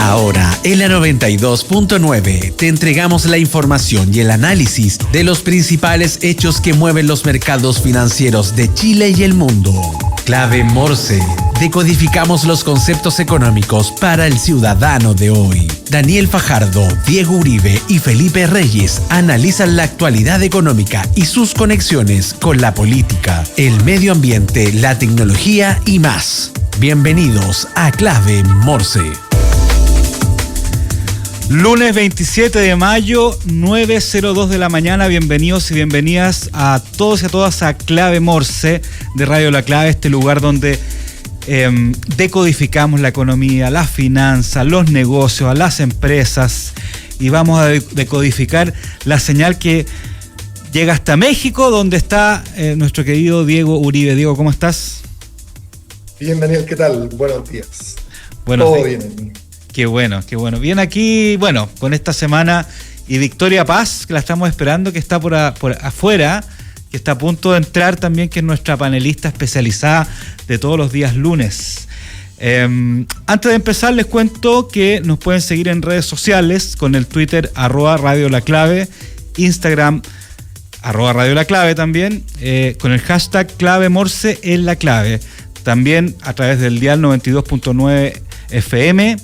Ahora, en la 92.9, te entregamos la información y el análisis de los principales hechos que mueven los mercados financieros de Chile y el mundo. Clave Morse. Decodificamos los conceptos económicos para el ciudadano de hoy. Daniel Fajardo, Diego Uribe y Felipe Reyes analizan la actualidad económica y sus conexiones con la política, el medio ambiente, la tecnología y más. Bienvenidos a Clave Morse. Lunes 27 de mayo, 9:02 de la mañana. Bienvenidos y bienvenidas a todos y a todas a Clave Morse de Radio La Clave, este lugar donde decodificamos la economía, las finanzas, los negocios, a las empresas, y vamos a decodificar la señal que llega hasta México, donde está nuestro querido Diego Uribe. Diego, ¿cómo estás? Bien, Daniel, ¿qué tal? Buenos días. Buenos Todo días. bien. Qué bueno, qué bueno. Bien aquí, bueno, con esta semana, y Victoria Paz, que la estamos esperando, que está por afuera, que está a punto de entrar también, que es nuestra panelista especializada de todos los días lunes. Antes de empezar, les cuento que nos pueden seguir en redes sociales con el Twitter @Radio La Clave, Instagram @Radio La Clave también, con el hashtag Clave Morse en la Clave. También a través del dial 92.9 FM.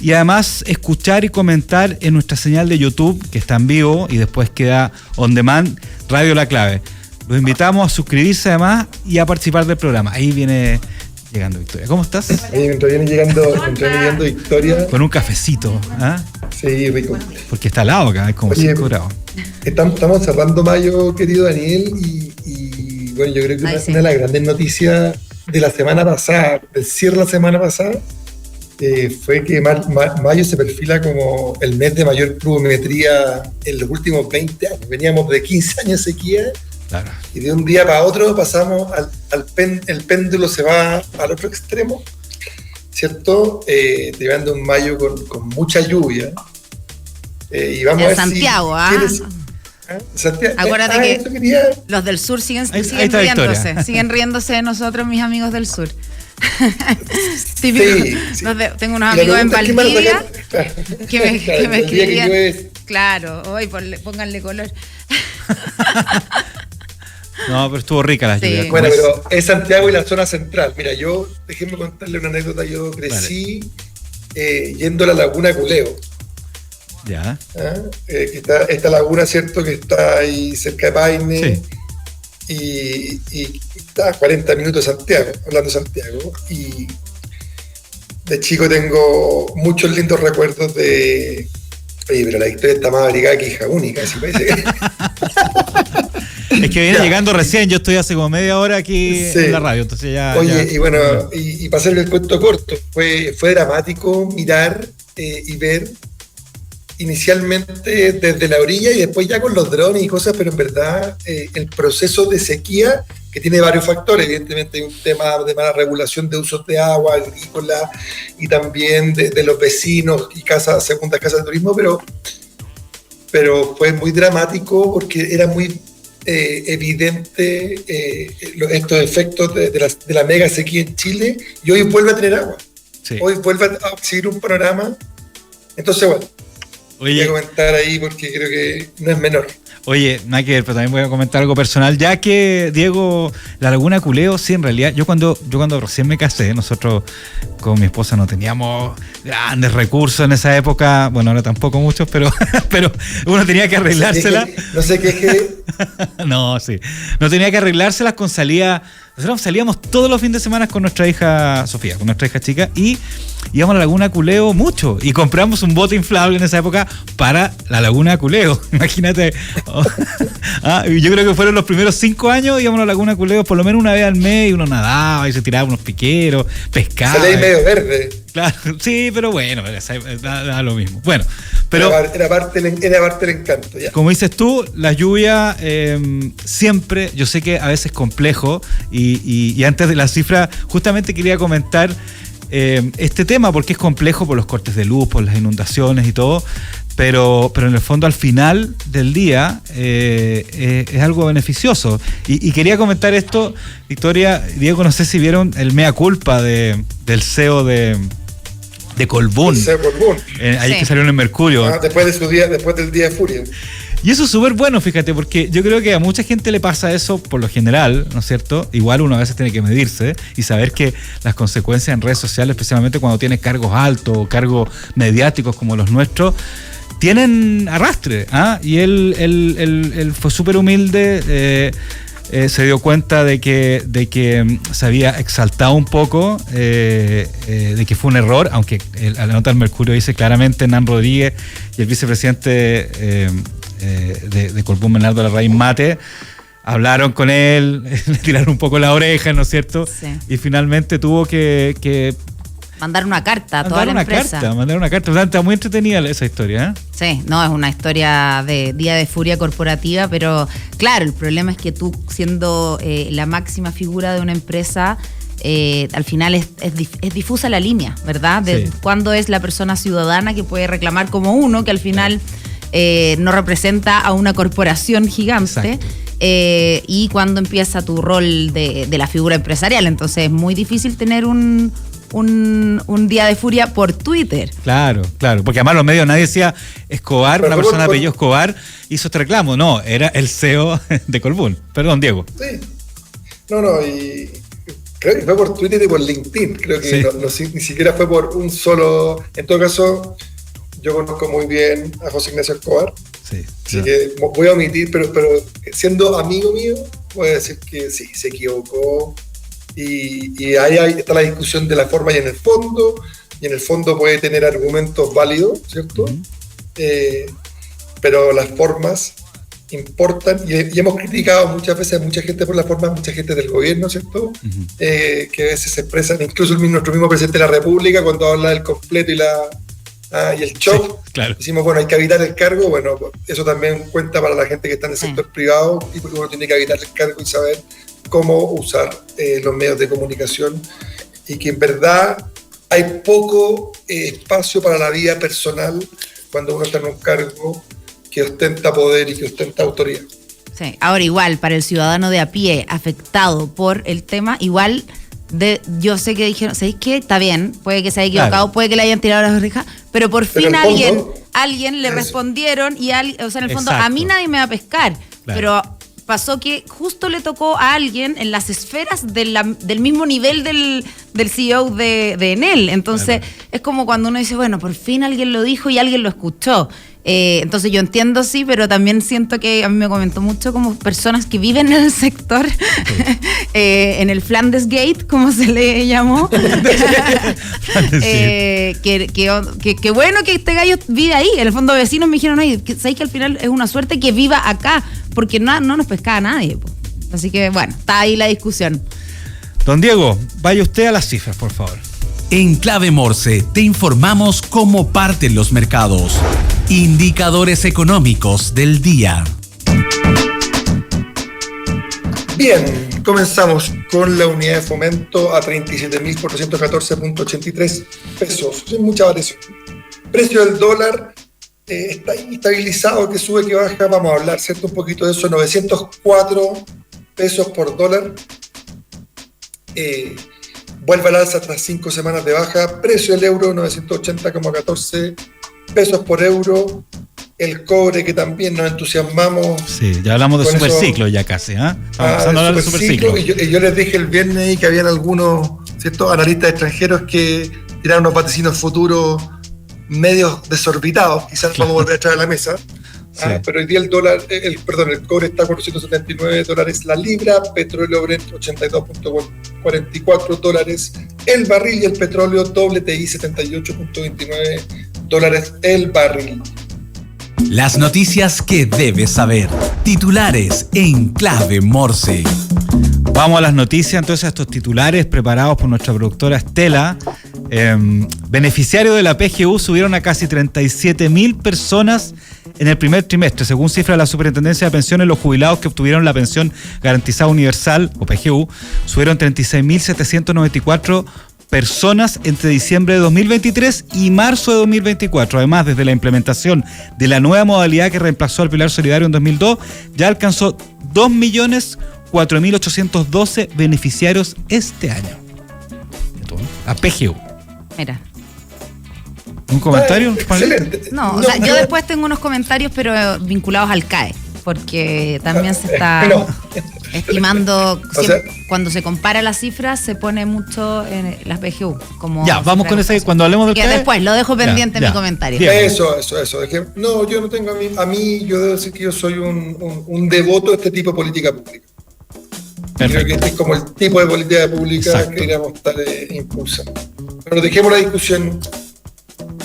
Y además escuchar y comentar en nuestra señal de YouTube, que está en vivo y después queda on demand, Radio La Clave. Los invitamos a suscribirse además y a participar del programa. Ahí viene llegando Victoria. ¿Cómo estás? Ahí viene llegando Victoria. Con un cafecito. ¿Ah? Sí, rico. Porque está helado acá, es como 5 grados. Estamos cerrando mayo, querido Daniel, y bueno, yo creo que una de las grandes noticias de la semana pasada, del cierre de la semana pasada, fue que mayo se perfila como el mes de mayor pluviometría en los últimos 20 años. Veníamos de 15 años de sequía, claro, y de un día para otro pasamos el péndulo se va al otro extremo, ¿cierto? Llevando un mayo con mucha lluvia. Y vamos a ver Santiago, Santiago. Acuérdate que los del sur siguen riéndose. Siguen riéndose de nosotros, mis amigos del sur. Típico, sí. Tengo unos amigos en Valdivia que me escribían. Claro, hoy pónganle color. No, pero estuvo rica la lluvia. Bueno, pero es Santiago y la zona central. Mira, déjenme contarle una anécdota. Yo crecí yendo a la laguna Culeo. Ya. Que está esta laguna, ¿cierto? Que está ahí cerca de Paine. Sí. Y está a 40 minutos de Santiago, hablando de Santiago. Y de chico tengo muchos lindos recuerdos de... Oye, pero la historia está más abrigada que hija única, así parece que... Es que viene llegando recién, yo estoy hace como media hora aquí en la radio, entonces ya... Oye, y bueno, y para hacerle el cuento corto, fue dramático mirar y ver inicialmente desde la orilla y después ya con los drones y cosas, pero en verdad el proceso de sequía, que tiene varios factores, evidentemente hay un tema de mala regulación de usos de agua agrícola y también de los vecinos y segundas casas de turismo, pero fue muy dramático porque era muy evidente estos efectos de la mega sequía en Chile, y hoy vuelve a tener agua. Sí. Hoy vuelve a seguir un panorama. Entonces, bueno, voy a comentar ahí porque creo que no es menor. Oye, nada que ver, pero también voy a comentar algo personal, ya que, Diego, la laguna Culeo, sí, en realidad, yo cuando recién me casé, nosotros con mi esposa no teníamos grandes recursos en esa época, bueno, ahora tampoco muchos, pero uno tenía que arreglársela. No sé qué es que... No, sí, no tenía que arreglárselas con salida. Nosotros salíamos todos los fines de semana con nuestra hija Sofía, con nuestra hija chica, y íbamos a la laguna Culeo mucho, y compramos un bote inflable en esa época para la laguna Culeo, imagínate. Yo creo que fueron los primeros 5 años, íbamos a la laguna Culeo por lo menos una vez al mes, y uno nadaba y se tiraba unos piqueros, pescaba. Salía medio verde. Claro, sí, pero bueno, era lo mismo. Bueno, pero era parte del encanto. Ya. Como dices tú, la lluvia siempre, yo sé que a veces es complejo, y antes de la cifra, justamente quería comentar este tema, porque es complejo por los cortes de luz, por las inundaciones y todo, pero en el fondo al final del día es algo beneficioso. Y quería comentar esto, Victoria, Diego, no sé si vieron el mea culpa del CEO de de Colbún. Ahí que salió en el Mercurio. Después del día de furia. Y eso es súper bueno, fíjate, porque yo creo que a mucha gente le pasa eso por lo general, ¿no es cierto? Igual uno a veces tiene que medirse y saber que las consecuencias en redes sociales, especialmente cuando tienes cargos altos o cargos mediáticos como los nuestros, tienen arrastre. Y él fue súper humilde, se dio cuenta de que se había exaltado un poco, de que fue un error, aunque la nota del Mercurio dice claramente Hernán Rodríguez y el vicepresidente de Colbún, Bernardo Larraín Mate, hablaron con él, le tiraron un poco la oreja, ¿no es cierto? Sí. Y finalmente tuvo que mandar una carta a toda la empresa. Mandar una carta. Está muy entretenida esa historia, ¿eh? Sí, no, es una historia de día de furia corporativa, pero claro, el problema es que tú, siendo la máxima figura de una empresa, al final es difusa la línea, ¿verdad? De cuándo es la persona ciudadana que puede reclamar como uno, que al final no representa a una corporación gigante. Y cuando empieza tu rol de la figura empresarial. Entonces es muy difícil tener un día de furia por Twitter. Claro, porque además los medios, nadie decía Escobar, una persona de apellido Escobar hizo este reclamo. No, era el CEO de Colbún. Perdón, Diego. Sí. No, y creo que fue por Twitter y por LinkedIn. Creo que ni siquiera fue por un solo. En todo caso, yo conozco muy bien a José Ignacio Escobar. Sí. Así que voy a omitir, pero siendo amigo mío, voy a decir que sí, se equivocó. Y ahí está la discusión de la forma y en el fondo puede tener argumentos válidos, ¿cierto? Uh-huh. Pero las formas importan y hemos criticado muchas veces a mucha gente por las formas, mucha gente del gobierno, ¿cierto? Uh-huh. Que a veces se expresan, incluso nuestro mismo presidente de la República cuando habla del completo y el show, sí, claro. Decimos, bueno, hay que evitar el cargo. Bueno, eso también cuenta para la gente que está en el sector privado, y uno tiene que evitar el cargo y saber cómo usar los medios de comunicación, y que en verdad hay poco espacio para la vida personal cuando uno está en un cargo que ostenta poder y que ostenta autoridad. Sí, ahora igual, para el ciudadano de a pie afectado por el tema, igual yo sé que dijeron, ¿sabéis qué? Está bien, puede que se haya equivocado, claro, puede que le hayan tirado las orejas, pero por fin alguien le respondieron y en el fondo, exacto, a mí nadie me va a pescar, claro, pero pasó que justo le tocó a alguien en las esferas del mismo nivel del CEO de Enel. Entonces, claro, es como cuando uno dice, bueno, por fin alguien lo dijo y alguien lo escuchó. Entonces yo entiendo, sí, pero también siento que a mí me comentó mucho como personas que viven en el sector, sí, en el Flandes Gate, como se le llamó, que bueno que este gallo vive ahí. En el fondo, vecinos me dijeron, oye, ¿sabes que al final es una suerte que viva acá? Porque no nos pescaba a nadie. Así que bueno, está ahí la discusión. Don Diego, vaya usted a las cifras, por favor. En Clave Morse te informamos cómo parten los mercados. Indicadores económicos del día. Bien, comenzamos con la unidad de fomento a 37.414.83 pesos, sin mucha variación. Precio del dólar está estabilizado, que sube, que baja, vamos a hablar, ¿cierto? Un poquito de eso, 904 pesos por dólar. Vuelve al alza tras 5 semanas de baja. Precio del euro, 980,14 pesos por euro. El cobre, que también nos entusiasmamos. Sí, ya hablamos de superciclo ya casi, ¿eh? Estamos pasando a hablar de superciclo. Y yo les dije el viernes que habían algunos, ¿cierto?, analistas extranjeros que tiraron unos vaticinos futuros medios desorbitados. Quizás vamos a volver a traer a la mesa. Sí. Pero hoy día el cobre está a $479 la libra, petróleo Brent $82.44 el barril, y el petróleo WTI $78.29 el barril. Las noticias que debes saber. Titulares en Clave Morse. Vamos a las noticias, entonces, a estos titulares preparados por nuestra productora Estela. Beneficiarios de la PGU subieron a casi 37.000 personas en el primer trimestre. Según cifras de la Superintendencia de Pensiones, los jubilados que obtuvieron la pensión garantizada universal, o PGU, subieron 36.794 personas entre diciembre de 2023 y marzo de 2024. Además, desde la implementación de la nueva modalidad que reemplazó al Pilar Solidario en 2002, ya alcanzó 2.4.812 beneficiarios este año. A PGU. Mira. ¿Un comentario? Excelente. No, o sea, yo después tengo unos comentarios, pero vinculados al CAE, porque también se está estimando, cuando se compara las cifras, se pone mucho en las PGU. Como ya, vamos con ese, cuando hablemos del CAE. Después, lo dejo pendiente en mi comentario. Eso. No, yo no tengo a mí, yo debo decir que yo soy un devoto de este tipo de política pública. Perfecto. Creo que este es como el tipo de política pública que queríamos estar impulsando. Pero dejemos la discusión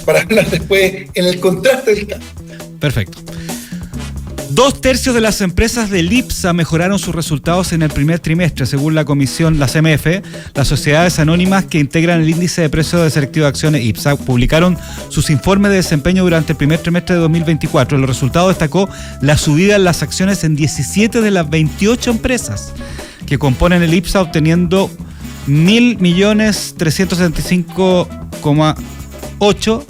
para hablar después en el contraste del CAE. Perfecto. 2/3 de las empresas del IPSA mejoraron sus resultados en el primer trimestre, según la comisión, la CMF. Las sociedades anónimas que integran el índice de precio de selectivo de acciones IPSA publicaron sus informes de desempeño durante el primer trimestre de 2024. Los resultados destacó la subida en las acciones en 17 de las 28 empresas que componen el IPSA, obteniendo $1.375,8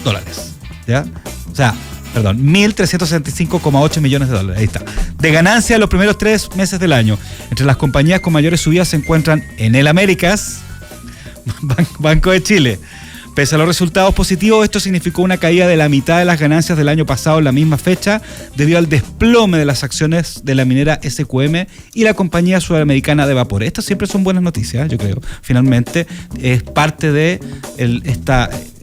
dólares. ¿Ya? O sea, perdón, $1.365,8 millones de dólares. Ahí está. De ganancia en los primeros 3 meses del año. Entre las compañías con mayores subidas se encuentran Enel Américas, Banco de Chile. Pese a los resultados positivos, esto significó una caída de la mitad de las ganancias del año pasado en la misma fecha, debido al desplome de las acciones de la minera SQM y la compañía sudamericana de vapor. Estas siempre son buenas noticias, yo creo. Finalmente, es parte de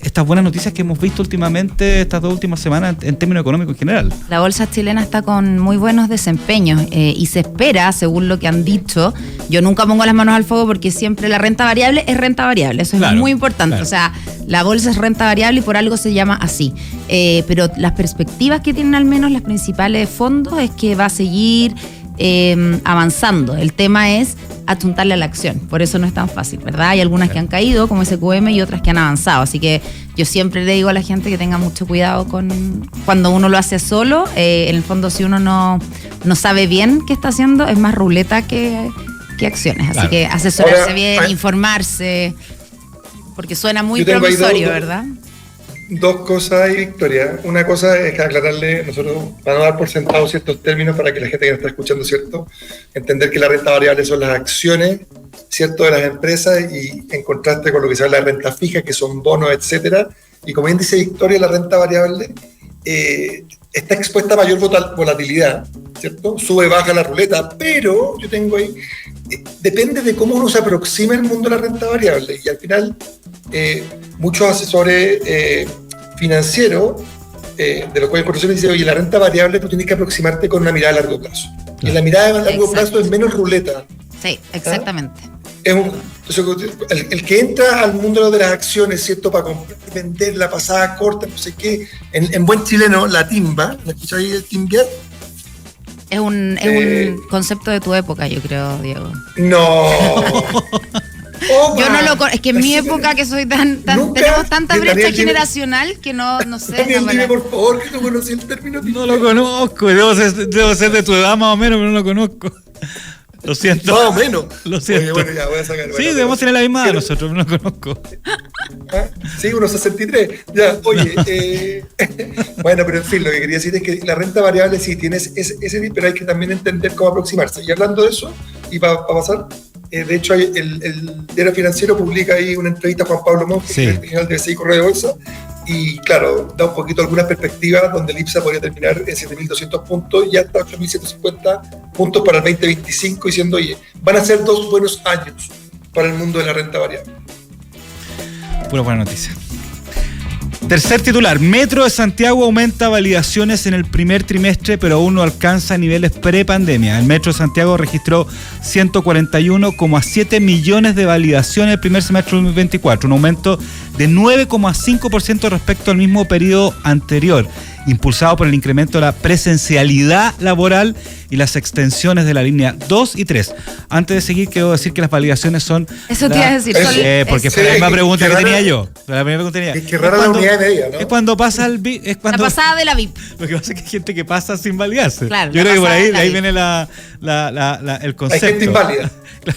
estas buenas noticias que hemos visto últimamente, estas 2 últimas semanas, en términos económicos en general. La bolsa chilena está con muy buenos desempeños y se espera, según lo que han dicho, yo nunca pongo las manos al fuego porque siempre la renta variable es renta variable, eso es muy importante. Claro. O sea, la bolsa es renta variable y por algo se llama así. Pero las perspectivas que tienen al menos los principales fondos es que va a seguir avanzando. El tema es apuntarle a la acción, por eso no es tan fácil, ¿verdad? Hay algunas que han caído, como SQM, y otras que han avanzado, así que yo siempre le digo a la gente que tenga mucho cuidado con cuando uno lo hace solo. En el fondo, si uno no sabe bien qué está haciendo, es más ruleta que acciones, así que asesorarse bien, informarse, porque suena muy promisorio, ¿verdad? 2 cosas ahí, Victoria. Una cosa es que aclararle, nosotros vamos a dar por sentado ciertos términos para que la gente que nos está escuchando, ¿cierto?, entender que la renta variable son las acciones, ¿cierto?, de las empresas, y en contraste con lo que se habla de renta fija, que son bonos, etcétera. Y como bien dice Victoria, la renta variable está expuesta a mayor volatilidad, ¿cierto? Sube, baja la ruleta, pero yo tengo ahí, depende de cómo uno se aproxima al mundo de la renta variable. Y al final, muchos asesores financieros, de los cuales conocemos, dicen, oye, la renta variable tú tienes que aproximarte con una mirada a largo plazo. Y la mirada a largo plazo es menos ruleta. Sí, exactamente. El que entra al mundo de las acciones, ¿cierto?, para comprar y vender la pasada corta, no sé qué, en buen chileno, la timba, ¿la escucháis, el timbiar? Es un concepto de tu época, yo creo, Diego. No. Yo no lo conozco, es que en mi época, que soy tenemos tanta brecha generacional que no sé. Daniel, dime por favor, que no conocí el término. No lo conozco, debo ser de tu edad más o menos, pero no lo conozco. Lo siento. Más o menos. Lo siento. Oye, bueno, ya voy a sacar. Sí, debemos tener la misma edad nosotros, no lo conozco. Sí, unos 63. Ya, oye, bueno, pero en fin, lo que quería decir es que la renta variable sí tienes ese, pero hay que también entender cómo aproximarse. Y hablando de eso, y para pasar, de hecho, el Diario Financiero publica ahí una entrevista a Juan Pablo Monge, que es el general de BCI Correo de Bolsa, y claro, da un poquito algunas perspectivas donde el IPSA podría terminar en 7.200 puntos y hasta 8.150 puntos para el 2025, diciendo, oye, van a ser 2 buenos años para el mundo de la renta variable. Pura buena noticia. Tercer titular, Metro de Santiago aumenta validaciones en el primer trimestre, pero aún no alcanza niveles pre-pandemia. El Metro de Santiago registró 141,7 millones de validaciones el primer semestre de 2024, un aumento de 9,5% respecto al mismo periodo anterior, impulsado por el incremento de la presencialidad laboral y las extensiones de la línea 2 y 3. Antes de seguir, quiero decir que las validaciones son... Eso te iba a decir. Porque fue la misma pregunta que tenía yo. Es que rara la unidad de media, ¿no? Es cuando pasa el VIP. La pasada de la VIP. Lo que pasa es que hay gente que pasa sin validarse. Claro, yo creo que por ahí viene el concepto. Hay gente inválida.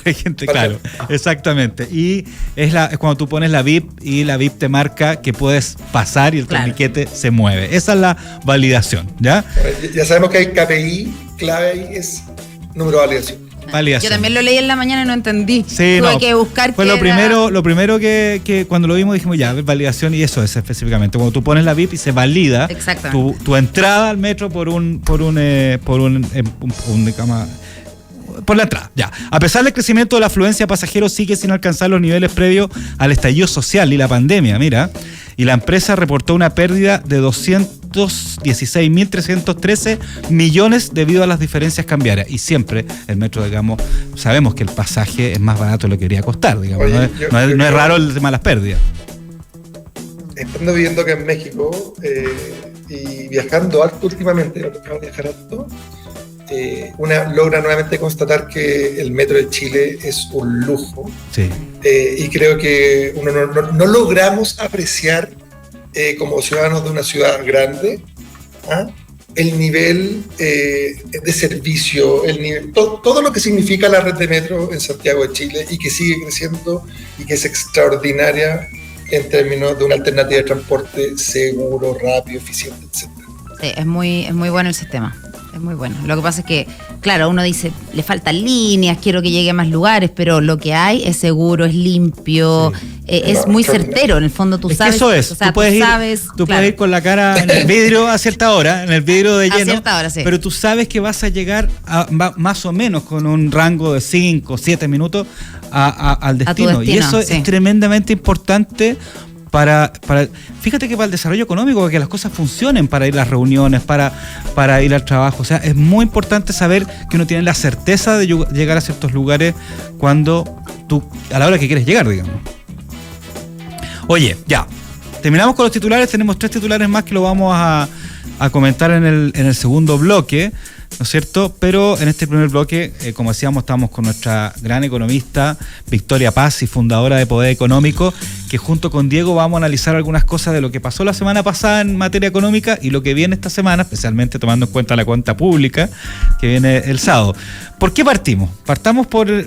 Hay gente, claro, exactamente. Y es cuando tú pones la VIP y la VIP te marca que puedes pasar y el torniquete se mueve. Esa es la validación, ¿ya? Ya sabemos que hay KPI, clave ahí es número de validación. Validación. Yo también lo leí en la mañana y no entendí. Sí, Tuve que buscar fue lo primero que cuando lo vimos dijimos, ya, validación, y eso es específicamente. Cuando tú pones la VIP y se valida tu entrada al metro por la entrada, ya. A pesar del crecimiento de la afluencia de pasajeros, sigue sin alcanzar los niveles previos al estallido social y la pandemia, mira. Y la empresa reportó una pérdida de 216.313 millones debido a las diferencias cambiarias. Y siempre el metro, digamos, sabemos que el pasaje es más barato de lo que debería costar, digamos. Oye, no es raro el tema de las pérdidas. Estando viviendo acá en México y viajando harto últimamente, me ha tocado viajar harto, una logra nuevamente constatar que el metro de Chile es un lujo. Sí. Y creo que uno no logramos apreciar como ciudadanos de una ciudad grande el nivel de servicio, todo lo que significa la red de metro en Santiago de Chile y que sigue creciendo y que es extraordinaria en términos de una alternativa de transporte seguro, rápido, eficiente, etc. Sí, es muy bueno el sistema. Es muy bueno. Lo que pasa es que, claro, uno dice, le faltan líneas, quiero que llegue a más lugares, pero lo que hay es seguro, es limpio, es muy certero. En el fondo tú sabes. Eso es. O sea, tú puedes ir con la cara en el vidrio a cierta hora, en el vidrio de lleno. A cierta hora, sí. Pero tú sabes que vas a llegar más o menos con un rango de 5 o 7 minutos al destino. Y eso es tremendamente importante. Fíjate que para el desarrollo económico, que las cosas funcionen, para ir a las reuniones, para ir al trabajo. O sea, es muy importante saber que uno tiene la certeza de llegar a ciertos lugares a la hora que quieres llegar, digamos. Oye, ya. Terminamos con los titulares. Tenemos 3 titulares más que lo vamos a comentar en el segundo bloque, ¿no es cierto? Pero en este primer bloque, como decíamos, estamos con nuestra gran economista, Victoria Paz, y fundadora de Poder Económico, que junto con Diego vamos a analizar algunas cosas de lo que pasó la semana pasada en materia económica y lo que viene esta semana, especialmente tomando en cuenta la cuenta pública que viene el sábado. ¿Por qué partimos?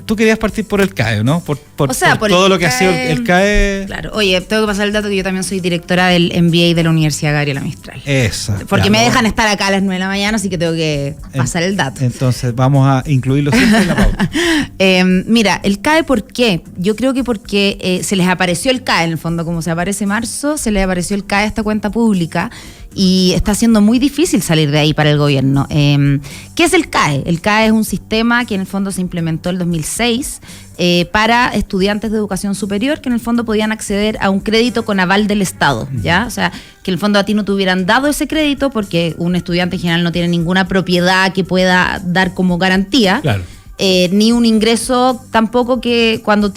Tú querías partir por el CAE, ¿no? Por todo lo que ha sido el CAE. Claro, oye, tengo que pasar el dato que yo también soy directora del MBA de la Universidad Gabriela Mistral. Porque me dejan estar acá a las 9 de la mañana, así que tengo que pasar el dato. Entonces vamos a incluirlo siempre en la pauta. Mira, el CAE, ¿por qué? Yo creo que porque se les apareció el CAE, en el fondo, como se aparece marzo, se les apareció el CAE a esta cuenta pública y está siendo muy difícil salir de ahí para el gobierno. ¿Qué es el CAE? El CAE es un sistema que en el fondo se implementó en el 2006 para estudiantes de educación superior que en el fondo podían acceder a un crédito con aval del Estado, ¿ya? O sea, que en el fondo a ti no te hubieran dado ese crédito porque un estudiante en general no tiene ninguna propiedad que pueda dar como garantía. Claro. Ni un ingreso tampoco, que cuando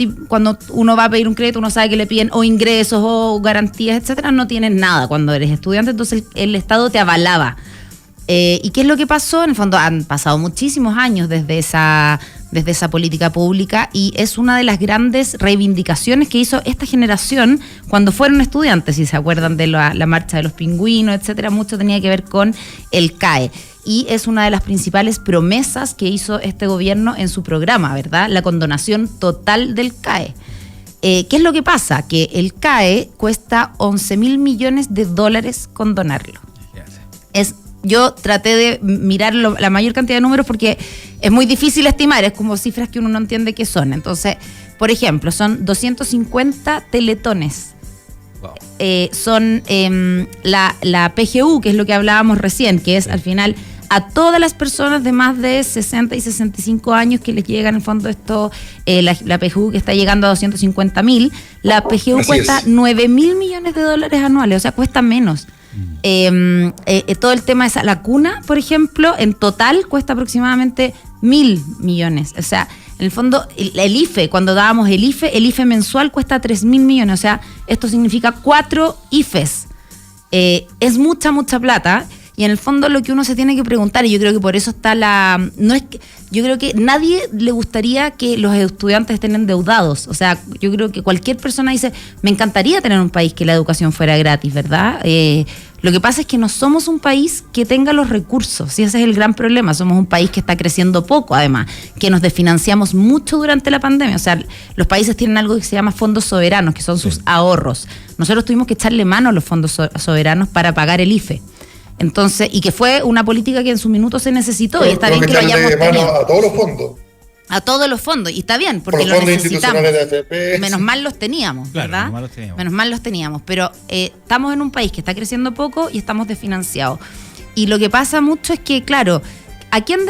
uno va a pedir un crédito uno sabe que le piden o ingresos o garantías, etcétera. No tienes nada cuando eres estudiante, entonces el Estado te avalaba. ¿Y qué es lo que pasó? En el fondo han pasado muchísimos años desde esa política pública y es una de las grandes reivindicaciones que hizo esta generación cuando fueron estudiantes. Si se acuerdan de la marcha de los pingüinos, etcétera, mucho tenía que ver con el CAE. Y es una de las principales promesas que hizo este gobierno en su programa, ¿verdad? La condonación total del CAE. ¿Qué es lo que pasa? Que el CAE cuesta $11.000 millones condonarlo. Yo traté de mirar la mayor cantidad de números porque es muy difícil estimar, es como cifras que uno no entiende qué son. Entonces, por ejemplo, son 250 teletones. Wow. Son la PGU, que es lo que hablábamos recién, que es al final a todas las personas de más de 60 y 65 años que les llega en el fondo esto, la PGU que está llegando a 250.000, la PGU cuesta $9.000 millones anuales, o sea, cuesta menos. Todo el tema de la cuna, por ejemplo, en total cuesta aproximadamente 1.000 millones. O sea, en el fondo, el IFE, cuando dábamos el IFE mensual cuesta 3.000 millones. O sea, esto significa 4 IFEs. Es mucha plata. Y en el fondo lo que uno se tiene que preguntar, y yo creo que por eso está yo creo que nadie le gustaría que los estudiantes estén endeudados. O sea, yo creo que cualquier persona dice, me encantaría tener un país que la educación fuera gratis, ¿verdad? Lo que pasa es que no somos un país que tenga los recursos, y ese es el gran problema. Somos un país que está creciendo poco, además, que nos desfinanciamos mucho durante la pandemia. O sea, los países tienen algo que se llama fondos soberanos, que son sus ahorros. Nosotros tuvimos que echarle mano a los fondos soberanos para pagar el IFE. Entonces, y que fue una política que en su minuto se necesitó, y está bien que lo hayamos tenido. A todos los fondos. a todos los fondos, y está bien, porque los necesitamos. Menos mal los teníamos, ¿verdad? Menos mal los teníamos, pero estamos en un país que está creciendo poco y estamos desfinanciados. Y lo que pasa mucho es que, claro, ¿a quién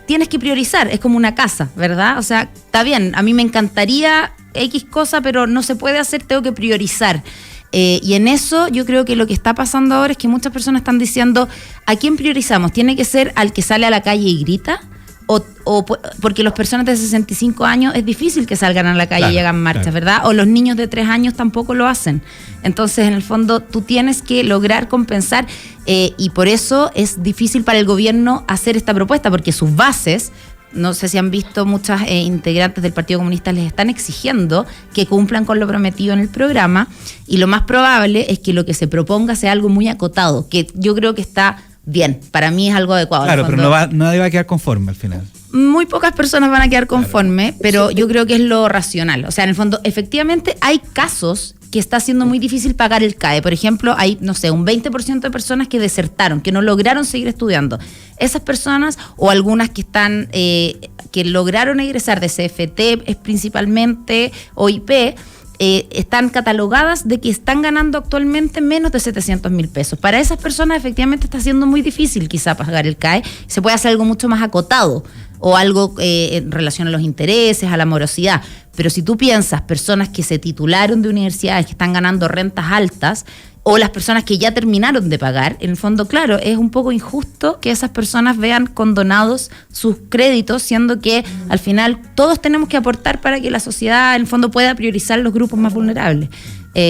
tienes que priorizar? Es como una casa, ¿verdad? O sea, está bien, a mí me encantaría X cosa, pero no se puede hacer, tengo que priorizar. Y en eso yo creo que lo que está pasando ahora es que muchas personas están diciendo, ¿a quién priorizamos? ¿Tiene que ser al que sale a la calle y grita? O porque las personas de 65 años es difícil que salgan a la calle y hagan marchas, ¿verdad? O los niños de 3 años tampoco lo hacen. Entonces, en el fondo, tú tienes que lograr compensar y por eso es difícil para el gobierno hacer esta propuesta, porque sus bases, no sé si han visto, muchas integrantes del Partido Comunista les están exigiendo que cumplan con lo prometido en el programa, y lo más probable es que lo que se proponga sea algo muy acotado, que yo creo que está bien, para mí es algo adecuado. Claro, pero nadie va a quedar conforme al final. Muy pocas personas van a quedar conformes, pero yo creo que es lo racional. O sea, en el fondo, efectivamente hay casos que está siendo muy difícil pagar el CAE. Por ejemplo, hay, no sé, un 20% de personas que desertaron, que no lograron seguir estudiando. Esas personas, o algunas que están, que lograron egresar de CFT principalmente, o IP, están catalogadas de que están ganando actualmente menos de 700.000 pesos. Para esas personas efectivamente está siendo muy difícil quizá pagar el CAE. Se puede hacer algo mucho más acotado o algo en relación a los intereses, a la morosidad. Pero si tú piensas personas que se titularon de universidades, que están ganando rentas altas, o las personas que ya terminaron de pagar, en el fondo, claro, es un poco injusto que esas personas vean condonados sus créditos, siendo que al final todos tenemos que aportar para que la sociedad, en el fondo, pueda priorizar los grupos más vulnerables.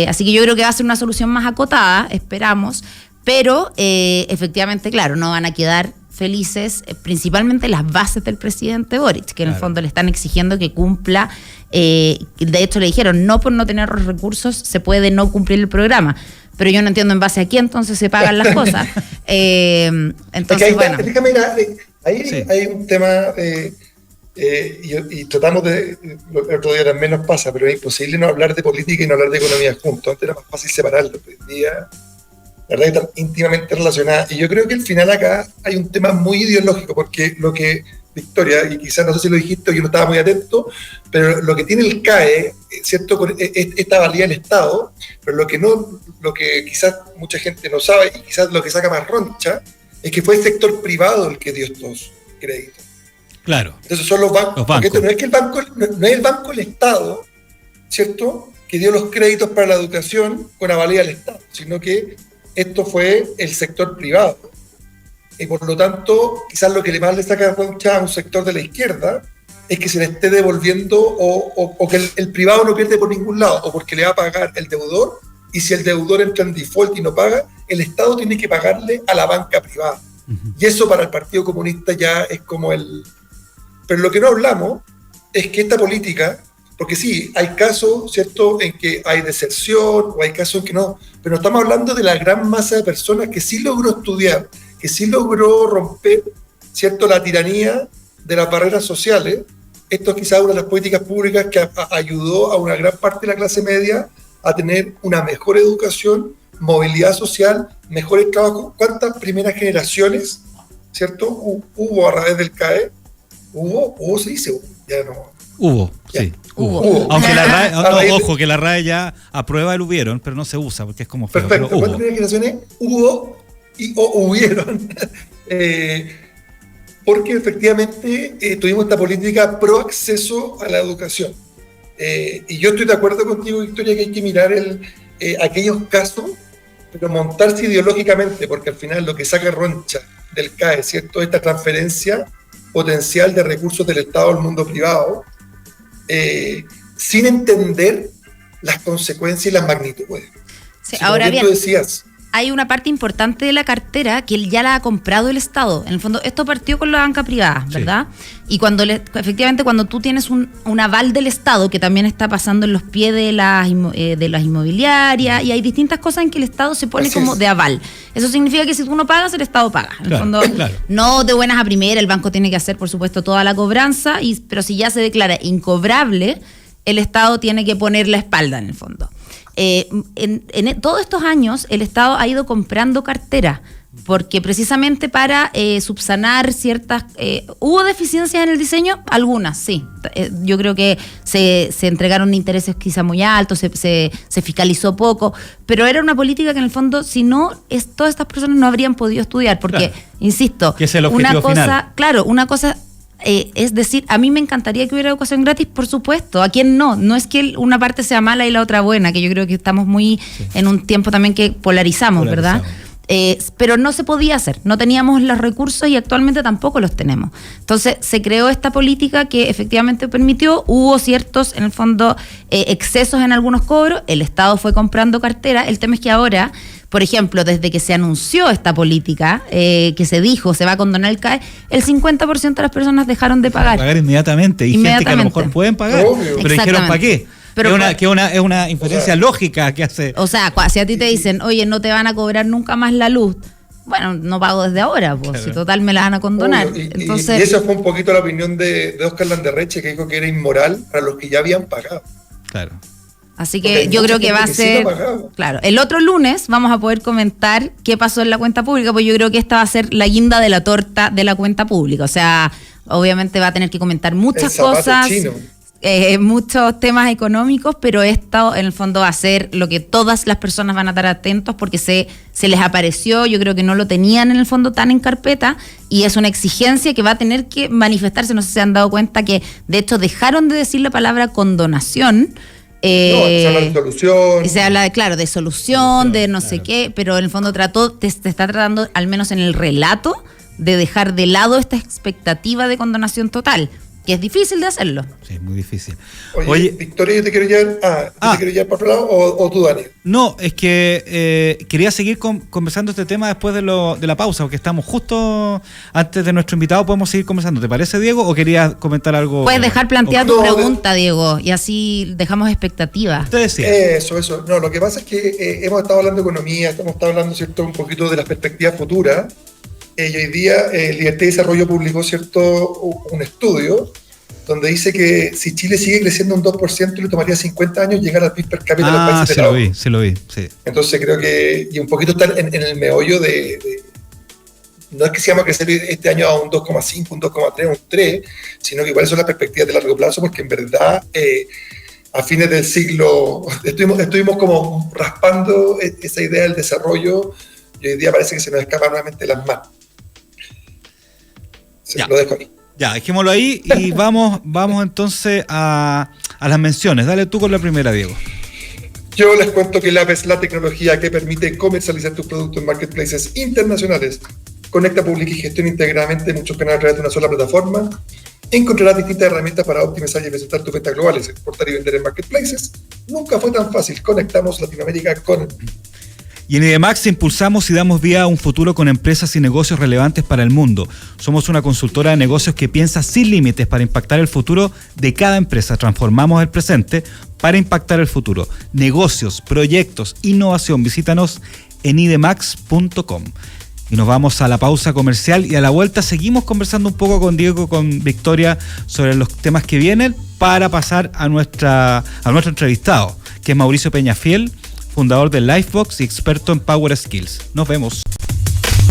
Así que yo creo que va a ser una solución más acotada, esperamos, pero efectivamente, claro, no van a quedar felices, principalmente las bases del presidente Boric, que en el fondo le están exigiendo que cumpla. De hecho, le dijeron, no por no tener los recursos se puede no cumplir el programa. Pero yo no entiendo en base a qué entonces se pagan las cosas. Entonces, ahí, bueno. Ahí hay un tema, y tratamos de, el otro día también nos pasa, pero es imposible no hablar de política y no hablar de economía juntos. Antes era más fácil separarlo, pero hoy día, la verdad, están íntimamente relacionadas. Y yo creo que al final acá hay un tema muy ideológico, porque lo que, Victoria, y quizás no sé si lo dijiste, yo no estaba muy atento, pero lo que tiene el CAE, ¿cierto? Esta valía del Estado, pero lo que quizás mucha gente no sabe, y quizás lo que saca más roncha, es que fue el sector privado el que dio estos créditos. Claro. Entonces son los bancos. Porque esto no es que no es el banco del Estado, ¿cierto?, que dio los créditos para la educación con avalía del Estado, sino que esto fue el sector privado. Y por lo tanto, quizás lo que más le saca roncha a un sector de la izquierda es que se le esté devolviendo o que el privado no pierde por ningún lado, o porque le va a pagar el deudor, y si el deudor entra en default y no paga, el Estado tiene que pagarle a la banca privada. Uh-huh. Y eso para el Partido Comunista ya es como el... Pero lo que no hablamos es que esta política, porque sí, hay casos, ¿cierto?, en que hay deserción, o hay casos en que no, pero estamos hablando de la gran masa de personas que sí logró estudiar, que sí logró romper, ¿cierto?, la tiranía de las barreras sociales. Esto es quizás una de las políticas públicas que ayudó a una gran parte de la clase media a tener una mejor educación, movilidad social, mejores trabajos. ¿Cuántas primeras generaciones, ¿cierto?, hubo a través del CAE? ¿Hubo se dice? Ya no. Hubo, ya. Sí. Hubo. Aunque la RAE, ojo, que la RAE ya aprueba el hubieron, pero no se usa porque es como feo. Perfecto. ¿Cuántas primeras generaciones hubo o hubieron? Porque efectivamente tuvimos esta política pro acceso a la educación. Y yo estoy de acuerdo contigo, Victoria, que hay que mirar aquellos casos, pero montarse ideológicamente, porque al final lo que saca roncha del CAE, ¿cierto?, esta transferencia potencial de recursos del Estado al mundo privado, sin entender las consecuencias y las magnitudes. Sí, ahora bien, tú decías, hay una parte importante de la cartera que ya la ha comprado el Estado. En el fondo, esto partió con la banca privada, ¿verdad? Sí. Y efectivamente, cuando tú tienes un aval del Estado, que también está pasando en los pies de las inmobiliarias, y hay distintas cosas en que el Estado se pone como de aval. Eso significa que si tú no pagas, el Estado paga. En el fondo, no de buenas a primeras, el banco tiene que hacer, por supuesto, toda la cobranza, pero si ya se declara incobrable, el Estado tiene que poner la espalda, en el fondo. En todos estos años el Estado ha ido comprando cartera porque precisamente para subsanar ciertas... ¿hubo deficiencias en el diseño? Algunas, sí. Yo creo que se entregaron intereses quizá muy altos, se fiscalizó poco, pero era una política que en el fondo, si no, todas estas personas no habrían podido estudiar, porque, claro, insisto, que es el objetivo una cosa final. Claro, una cosa... es decir, a mí me encantaría que hubiera educación gratis, por supuesto. ¿A quién no? No es que una parte sea mala y la otra buena, que yo creo que estamos muy en un tiempo también que polarizamos. ¿Verdad? Pero no se podía hacer, no teníamos los recursos y actualmente tampoco los tenemos. Entonces se creó esta política que efectivamente permitió, hubo ciertos, en el fondo, excesos en algunos cobros, el Estado fue comprando cartera. El tema es que ahora, por ejemplo, desde que se anunció esta política, que se dijo, se va a condonar el CAE, el 50% de las personas dejaron de pagar. Pagar inmediatamente, y gente que a lo mejor pueden pagar, pero dijeron ¿para qué? Pero es una inferencia lógica que hace. O sea, si a ti te dicen, oye, no te van a cobrar nunca más la luz, bueno, no pago desde ahora, pues, claro, si total me la van a condonar. Entonces, y esa fue un poquito la opinión de Óscar Landerreche, que dijo que era inmoral para los que ya habían pagado. Claro. Así que yo creo que va a ser... Claro, el otro lunes vamos a poder comentar qué pasó en la cuenta pública, pues yo creo que esta va a ser la guinda de la torta de la cuenta pública. O sea, obviamente va a tener que comentar muchas cosas. Muchos temas económicos, pero esto en el fondo va a ser lo que todas las personas van a estar atentos, porque se les apareció, yo creo que no lo tenían en el fondo tan en carpeta, y es una exigencia que va a tener que manifestarse. No sé si se han dado cuenta que de hecho dejaron de decir la palabra condonación. Se habla de solución. Se habla de solución, de no sé qué, pero en el fondo te está tratando, al menos en el relato, de dejar de lado esta expectativa de condonación total, que es difícil de hacerlo. Sí, muy difícil. Oye, Victoria, yo te quiero llevar, ¿te quiero llevar para otro lado o tú, Dani? No, es que quería seguir conversando este tema después de la pausa, porque estamos justo antes de nuestro invitado, podemos seguir conversando. ¿Te parece, Diego, o querías comentar algo? Puedes dejar planteada tu pregunta, Diego, y así dejamos expectativas. Usted decía. Eso. No, lo que pasa es que hemos estado hablando de economía, hemos estado hablando, ¿cierto?, un poquito de las perspectivas futuras. Y hoy día Libertad y Desarrollo publicó, ¿cierto?, un estudio donde dice que si Chile sigue creciendo un 2%, le tomaría 50 años llegar al PIB per cápita de los países de la OCDE. Sí lo vi. Entonces creo que, y un poquito estar en el meollo de no es que si vamos a crecer este año a un 2,5, un 2,3, un 3, sino que cuáles son las perspectivas de largo plazo, porque en verdad a fines del siglo estuvimos como raspando esa idea del desarrollo, y hoy día parece que se nos escapa nuevamente de las manos. Lo dejo ahí. Ya, dejémoslo ahí y vamos entonces a las menciones. Dale tú con la primera, Diego. Yo les cuento que Lab es la tecnología que permite comercializar tus productos en marketplaces internacionales. Conecta, publica y gestiona integradamente muchos canales a través de una sola plataforma. Encontrarás distintas herramientas para optimizar y presentar tus ventas globales. Exportar y vender en marketplaces nunca fue tan fácil. Conectamos Latinoamérica con... Y en IDEMAX impulsamos y damos vía a un futuro con empresas y negocios relevantes para el mundo. Somos una consultora de negocios que piensa sin límites para impactar el futuro de cada empresa. Transformamos el presente para impactar el futuro. Negocios, proyectos, innovación. Visítanos en idemax.com. Y nos vamos a la pausa comercial y a la vuelta seguimos conversando un poco con Diego, con Victoria, sobre los temas que vienen, para pasar a nuestro entrevistado, que es Mauricio Peñafiel, fundador de Lifebox y experto en Power Skills. Nos vemos.